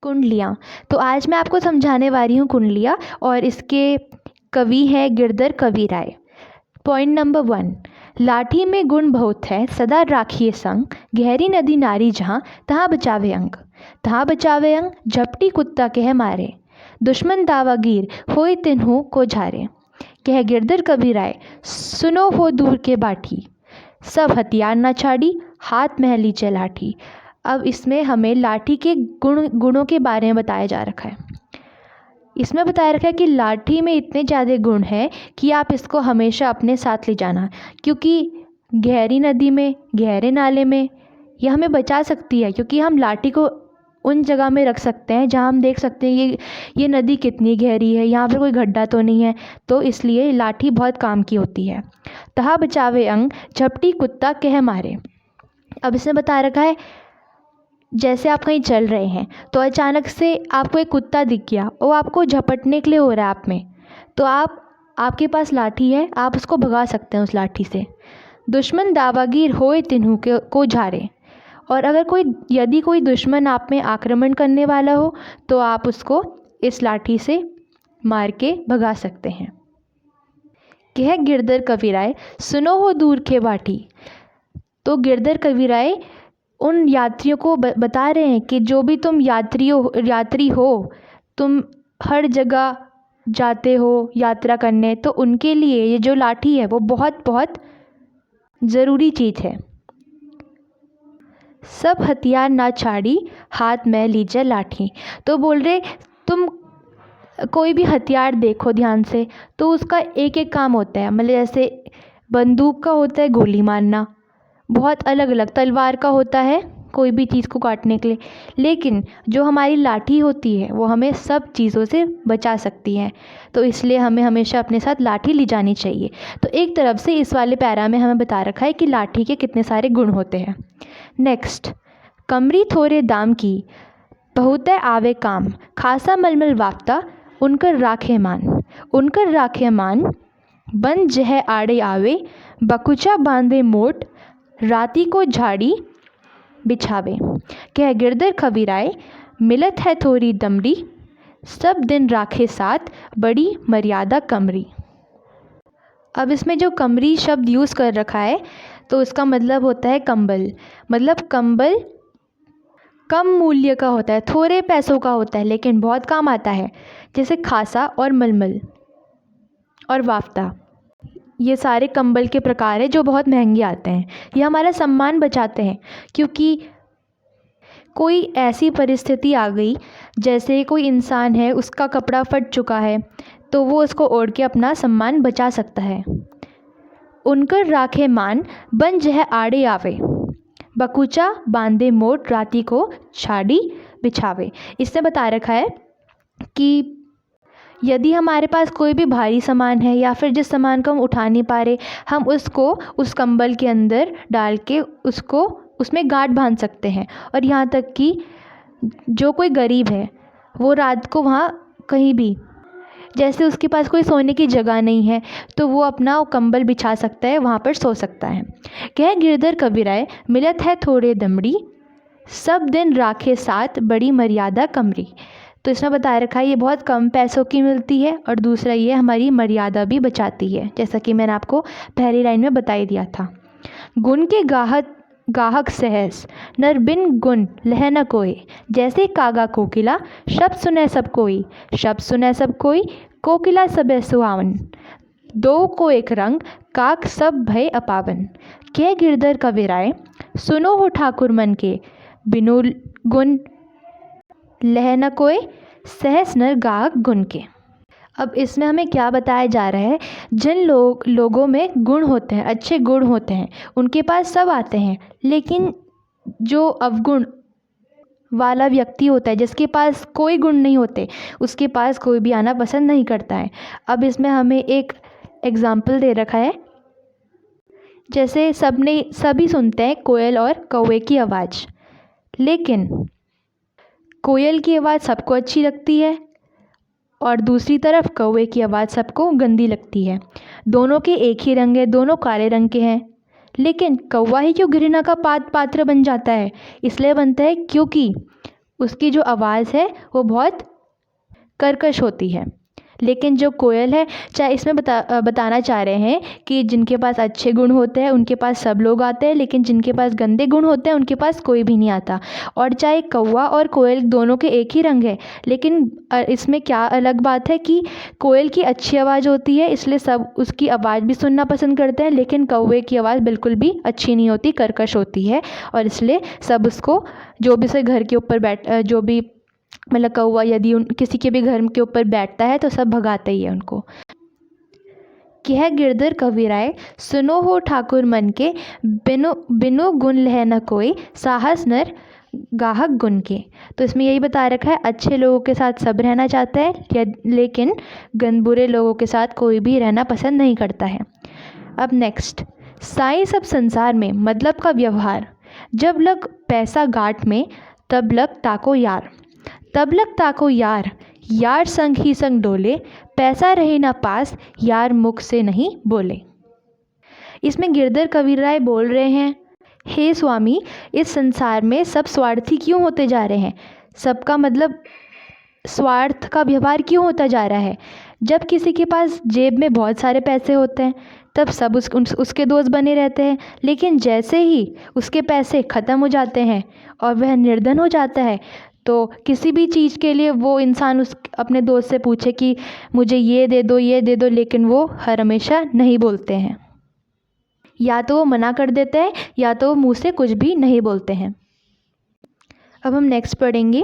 कुंडलियाँ। तो आज मैं आपको समझाने वाली हूँ कुंडलियाँ, और इसके कवि हैं गिरधर कविराय। पॉइंट नंबर 1, लाठी में गुण बहुत है, सदा राखिए संग, गहरी नदी नारी जहाँ, तहाँ बचावे अंग। तहाँ बचावे अंग, झपटी कुत्ता कह मारे, दुश्मन दावागीर होय तिन्हु को झारे। कह गिरधर कविराय, सुनो हो दूर के बाठी, सब हथियार न छाड़ी, हाथ में लीचे लाठी। अब इसमें हमें लाठी के गुणों के बारे में बताया जा रखा है। इसमें बताया रखा है कि लाठी में इतने ज़्यादा गुण हैं कि आप इसको हमेशा अपने साथ ले जाना, क्योंकि गहरी नदी में, गहरे नाले में यह हमें बचा सकती है, क्योंकि हम लाठी को उन जगह में रख सकते हैं जहाँ हम देख सकते हैं ये नदी कितनी गहरी है, यहाँ पर कोई गड्ढा तो नहीं है, तो इसलिए लाठी बहुत काम की होती है। तहा बचावे अंग, झपटी कुत्ता कह मारे। अब इसमें बता रखा है, जैसे आप कहीं चल रहे हैं तो अचानक से आपको एक कुत्ता दिख गया और आपको झपटने के लिए हो रहा है आप में, तो आपके पास लाठी है, आप उसको भगा सकते हैं उस लाठी से। दुश्मन दावागीर होए तिन्हु को झारे। और अगर यदि कोई दुश्मन आप में आक्रमण करने वाला हो तो आप उसको इस लाठी से मार के भगा सकते हैं। कह गिरधर कविराय, सुनो हो दूर के बाठी। तो गिरधर कविराय उन यात्रियों को बता रहे हैं कि जो भी तुम यात्री हो, तुम हर जगह जाते हो यात्रा करने, तो उनके लिए ये जो लाठी है वो बहुत बहुत ज़रूरी चीज़ है। सब हथियार ना छाड़ी, हाथ में लीजिए लाठी। तो बोल रहे तुम कोई भी हथियार देखो ध्यान से, तो उसका एक एक काम होता है। मतलब जैसे बंदूक का होता है गोली मारना, बहुत अलग अलग, तलवार का होता है कोई भी चीज़ को काटने के लिए, लेकिन जो हमारी लाठी होती है वो हमें सब चीज़ों से बचा सकती है। तो इसलिए हमें हमेशा अपने साथ लाठी ले जानी चाहिए। तो एक तरफ से इस वाले पैरा में हमें बता रखा है कि लाठी के कितने सारे गुण होते हैं। नेक्स्ट, कमरी थोड़े दाम की, बहुत आवे काम, खासा मलमल वाफ्ता, उनकर राखे मान। उनकर राखे मान, बन जह आड़े आवे, बकुचा बांधे मोट, राती को झाड़ी बिछावे। कह गिरधर कविराय, मिलत है थोड़ी दमड़ी, सब दिन राखे साथ, बड़ी मर्यादा कमरी। अब इसमें जो कमरी शब्द यूज़ कर रखा है तो उसका मतलब होता है कंबल। मतलब कंबल कम मूल्य का होता है, थोड़े पैसों का होता है, लेकिन बहुत काम आता है। जैसे खासा और मलमल और वाफ्ता, ये सारे कंबल के प्रकार हैं जो बहुत महंगे आते हैं। ये हमारा सम्मान बचाते हैं, क्योंकि कोई ऐसी परिस्थिति आ गई, जैसे कोई इंसान है उसका कपड़ा फट चुका है, तो वो उसको ओढ़ के अपना सम्मान बचा सकता है। उनकर राखे मान, बन जह आड़े आवे, बकुचा बांधे मोट, राती को छाड़ी बिछावे। इससे बता रखा है कि यदि हमारे पास कोई भी भारी सामान है या फिर जिस सामान को हम उठा नहीं पा रहे, हम उसको उस कंबल के अंदर डाल के उसको उसमें गांठ बांध सकते हैं। और यहाँ तक कि जो कोई गरीब है वो रात को वहाँ कहीं भी, जैसे उसके पास कोई सोने की जगह नहीं है, तो वो अपना कंबल बिछा सकता है, वहाँ पर सो सकता है। कह गिरधर कविराय, मिलत है थोड़े दमड़ी, सब दिन राखे साथ, बड़ी मर्यादा कमरी। तो इसमें बताया रखा है ये बहुत कम पैसों की मिलती है, और दूसरा ये हमारी मर्यादा भी बचाती है, जैसा कि मैंने आपको पहली लाइन में बता ही दिया था। गुण के गाहक सहस, नर बिन गुण लह न कोई, जैसे कागा कोकिला, शब्द सुने सब कोई, शब्द सुने सब कोई, कोकिला सबे सुहावन, दो को एक रंग, काक सब भय अपावन। कह गिरधर कविराय, सुनो हो ठाकुर मन के, बिनु गुण लह न कोई, सहस नर गाहक गुण के। अब इसमें हमें क्या बताया जा रहा है, जिन लोगों में गुण होते हैं, अच्छे गुण होते हैं, उनके पास सब आते हैं, लेकिन जो अवगुण वाला व्यक्ति होता है, जिसके पास कोई गुण नहीं होते, उसके पास कोई भी आना पसंद नहीं करता है। अब इसमें हमें एक एग्जाम्पल दे रखा है, जैसे सभी सुनते हैं कोयल और कौवे की आवाज़, लेकिन कोयल की आवाज़ सबको अच्छी लगती है और दूसरी तरफ कौवे की आवाज़ सबको गंदी लगती है। दोनों के एक ही रंग है, दोनों काले रंग के हैं, लेकिन कौवा ही क्यों घृणा का पात्र बन जाता है? इसलिए बनता है क्योंकि उसकी जो आवाज़ है वो बहुत कर्कश होती है। लेकिन जो कोयल है, चाहे इसमें बताना चाह रहे हैं कि जिनके पास अच्छे गुण होते हैं उनके पास सब लोग आते हैं, लेकिन जिनके पास गंदे गुण होते हैं उनके पास कोई भी नहीं आता। और चाहे कौवा और कोयल दोनों के एक ही रंग है, लेकिन इसमें क्या अलग बात है कि कोयल की अच्छी आवाज़ होती है इसलिए सब उसकी आवाज़ भी सुनना पसंद करते हैं, लेकिन कौवे की आवाज़ बिल्कुल भी अच्छी नहीं होती, कर्कश होती है। और इसलिए सब उसको, जो भी से घर के ऊपर जो भी मतलब कौवा यदि उन किसी के भी घर के ऊपर बैठता है तो सब भगाते ही है उनको। कह गिरधर कविराय सुनो हो ठाकुर मन के, बिनु बिनु गुण लह न कोई, साहस नर गाहक गुण के। तो इसमें यही बता रखा है, अच्छे लोगों के साथ सब रहना चाहता है, लेकिन बुरे लोगों के साथ कोई भी रहना पसंद नहीं करता है। अब नेक्स्ट, साई सब संसार में मतलब का व्यवहार, जब लग पैसा गांठ में तब लग ताको यार, तब लग ताको यार, यार संग ही संग डोले, पैसा रहे ना पास, यार मुख से नहीं बोले। इसमें गिरधर कविराय बोल रहे हैं, हे स्वामी, इस संसार में सब स्वार्थी क्यों होते जा रहे हैं, सबका मतलब स्वार्थ का व्यवहार क्यों होता जा रहा है। जब किसी के पास जेब में बहुत सारे पैसे होते हैं तब सब उसके दोस्त बने रहते हैं, लेकिन जैसे ही उसके पैसे ख़त्म हो जाते हैं और वह निर्धन हो जाता है तो किसी भी चीज़ के लिए वो इंसान अपने दोस्त से पूछे कि मुझे ये दे दो, लेकिन वो हर हमेशा नहीं बोलते हैं, या तो वो मना कर देते हैं या तो मुंह से कुछ भी नहीं बोलते हैं। अब हम नेक्स्ट पढ़ेंगे,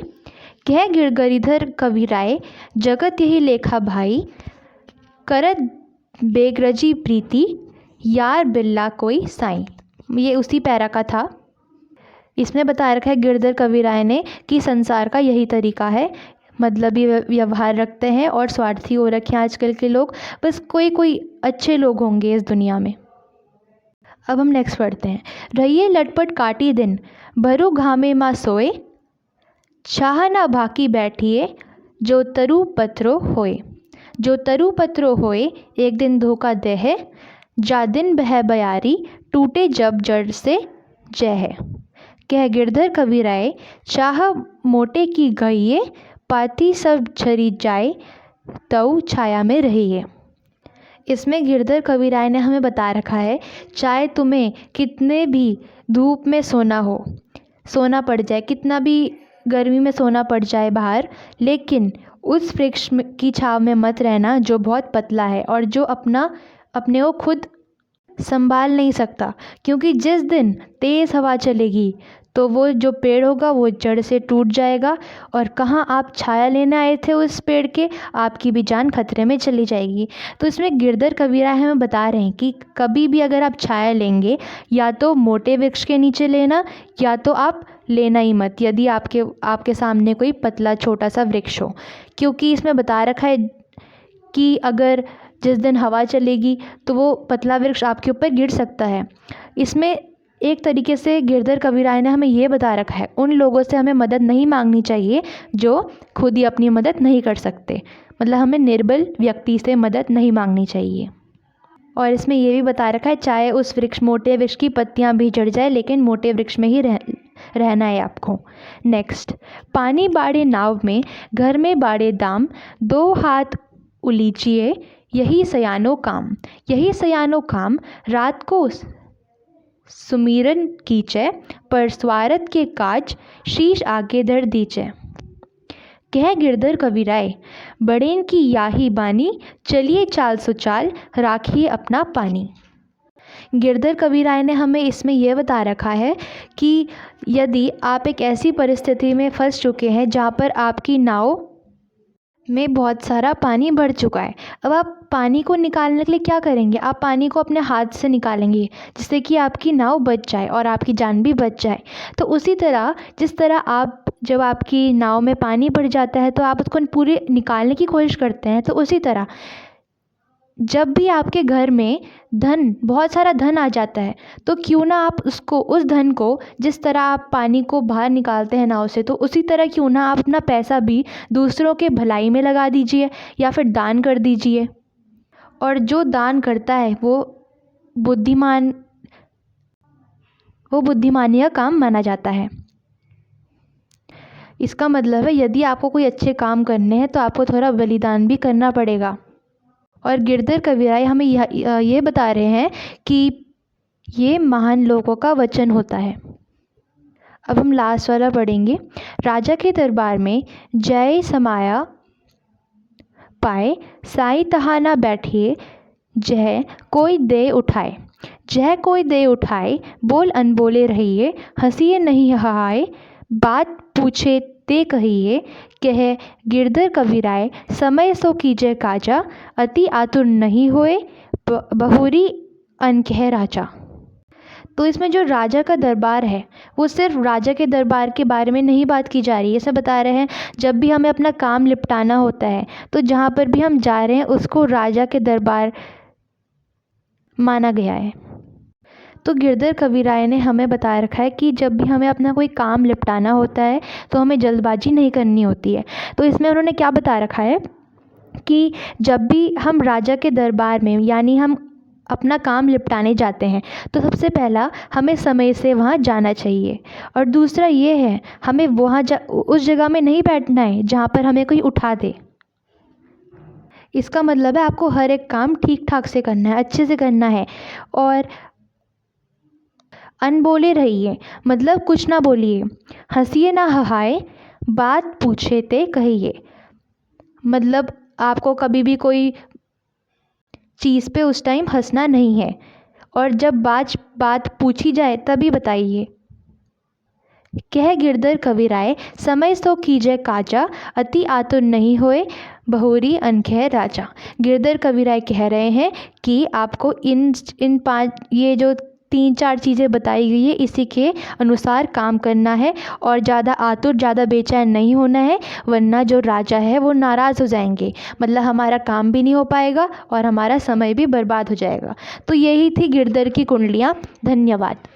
कह गिरधर कविराय जगत यही लेखा भाई, करत बेगरजी प्रीति, यार बिल्ला कोई साई। ये उसी पैरा का था। इसमें बता रखा है गिरधर कविराय ने कि संसार का यही तरीका है, मतलब ये व्यवहार रखते हैं और स्वार्थी हो रखे हैं आजकल के लोग, बस कोई अच्छे लोग होंगे इस दुनिया में। अब हम नेक्स्ट पढ़ते हैं, रहिए लटपट काटी दिन, भरू घामे माँ सोए, चाह ना भाकी बैठिए, जो तरु पत्रो होए, जो तरु पत्रो होए, एक दिन धोखा देह, जा दिन बह बयारी, टूटे जब जड़ से जय है। कह गिरधर कविराय चाह मोटे की गईए, पाती सब झरी जाए, तऊ छाया में रहिए। इसमें गिरधर कविराय ने हमें बता रखा है, चाहे तुम्हें कितने भी धूप में सोना पड़ जाए, कितना भी गर्मी में सोना पड़ जाए बाहर, लेकिन उस वृक्ष की छाँव में मत रहना जो बहुत पतला है और जो अपने को खुद संभाल नहीं सकता, क्योंकि जिस दिन तेज़ हवा चलेगी तो वो जो पेड़ होगा वो जड़ से टूट जाएगा और कहाँ आप छाया लेने आए थे उस पेड़ के, आपकी भी जान खतरे में चली जाएगी। तो इसमें गिरधर कविराय हमें बता रहे हैं कि कभी भी अगर आप छाया लेंगे या तो मोटे वृक्ष के नीचे लेना, या तो आप लेना ही मत यदि आपके सामने कोई पतला छोटा सा वृक्ष हो, क्योंकि इसमें बता रखा है कि अगर जिस दिन हवा चलेगी तो वो पतला वृक्ष आपके ऊपर गिर सकता है। इसमें एक तरीके से गिरधर कविराय ने हमें ये बता रखा है, उन लोगों से हमें मदद नहीं मांगनी चाहिए जो खुद ही अपनी मदद नहीं कर सकते, मतलब हमें निर्बल व्यक्ति से मदद नहीं मांगनी चाहिए। और इसमें ये भी बता रखा है, चाहे उस मोटे वृक्ष की पत्तियां भी झड़ जाए, लेकिन मोटे वृक्ष में ही रहना है आपको। नेक्स्ट, पानी बाड़े नाव में, घर में बाड़े दाम, दो हाथ उलीचिए, यही सयानो काम, यही सयानो काम, रात को सुमिरन कीचै, पर स्वार्थ के काज, शीश आगे धर दीचै। कह गिरधर कविराय बड़ेन की याही बानी, चलिए चाल सुचाल, राखिए अपना पानी। गिरधर कविराय ने हमें इसमें यह बता रखा है कि यदि आप एक ऐसी परिस्थिति में फंस चुके हैं जहाँ पर आपकी नाव में बहुत सारा पानी भर चुका है, अब आप पानी को निकालने के लिए क्या करेंगे, आप पानी को अपने हाथ से निकालेंगे जिससे कि आपकी नाव बच जाए और आपकी जान भी बच जाए। तो उसी तरह जिस तरह आप जब आपकी नाव में पानी भर जाता है तो आप उसको पूरे निकालने की कोशिश करते हैं, तो उसी तरह जब भी आपके घर में बहुत सारा धन आ जाता है तो क्यों ना आप उस धन को, जिस तरह आप पानी को बाहर निकालते हैं नाव से, तो उसी तरह क्यों ना आप अपना पैसा भी दूसरों के भलाई में लगा दीजिए या फिर दान कर दीजिए। और जो दान करता है वो बुद्धिमानी का काम माना जाता है। इसका मतलब है यदि आपको कोई अच्छे काम करने हैं तो आपको थोड़ा बलिदान भी करना पड़ेगा। और गिरधर कविराय हमें ये बता रहे हैं कि ये महान लोगों का वचन होता है। अब हम लास्ट वाला पढ़ेंगे। राजा के दरबार में जय समाया पाए, साई तहाना बैठिए, जह कोई दे उठाए। जह कोई दे उठाए, बोल अनबोले रहिए, हंसिए नहीं हाय, बात पूछे ते कहिए, कह गिरधर कविराय, समय सो कीजय काजा, अति आतुर नहीं होए, बहुरी अनकह राजा। तो इसमें जो राजा का दरबार है वो सिर्फ राजा के दरबार के बारे में नहीं बात की जा रही है। इसे बता रहे हैं जब भी हमें अपना काम निपटाना होता है तो जहाँ पर भी हम जा रहे हैं उसको राजा के दरबार माना गया है। तो गिरधर कविराय ने हमें बता रखा है कि जब भी हमें अपना कोई काम निपटाना होता है तो हमें जल्दबाजी नहीं करनी होती है। तो इसमें उन्होंने क्या बता रखा है कि जब भी हम राजा के दरबार में यानी हम अपना काम निपटाने जाते हैं तो सबसे पहला हमें समय से वहाँ जाना चाहिए। और दूसरा ये है हमें वहाँ उस जगह में नहीं बैठना है जहाँ पर हमें कोई उठा दे। इसका मतलब है आपको हर एक काम ठीक ठाक से करना है, अच्छे से करना है। और अनबोले रहिए मतलब कुछ ना बोलिए, हंसिए ना हहाए, बात पूछे ते कहिए। मतलब आपको कभी भी कोई चीज़ पे उस टाइम हंसना नहीं है और जब बात पूछी जाए तभी बताइए। कह गिरधर कविराय, समय सो कीजय काजा, अति आतुर नहीं होए, बहुरी अनकह राजा। गिरधर कविराय कह रहे हैं कि आपको इन पांच ये जो 3-4 चीज़ें बताई गई है इसी के अनुसार काम करना है और ज़्यादा आतुर ज़्यादा बेचैन नहीं होना है, वरना जो राजा है वो नाराज़ हो जाएंगे। मतलब हमारा काम भी नहीं हो पाएगा और हमारा समय भी बर्बाद हो जाएगा। तो यही थी गिरधर की कुंडलियाँ। धन्यवाद।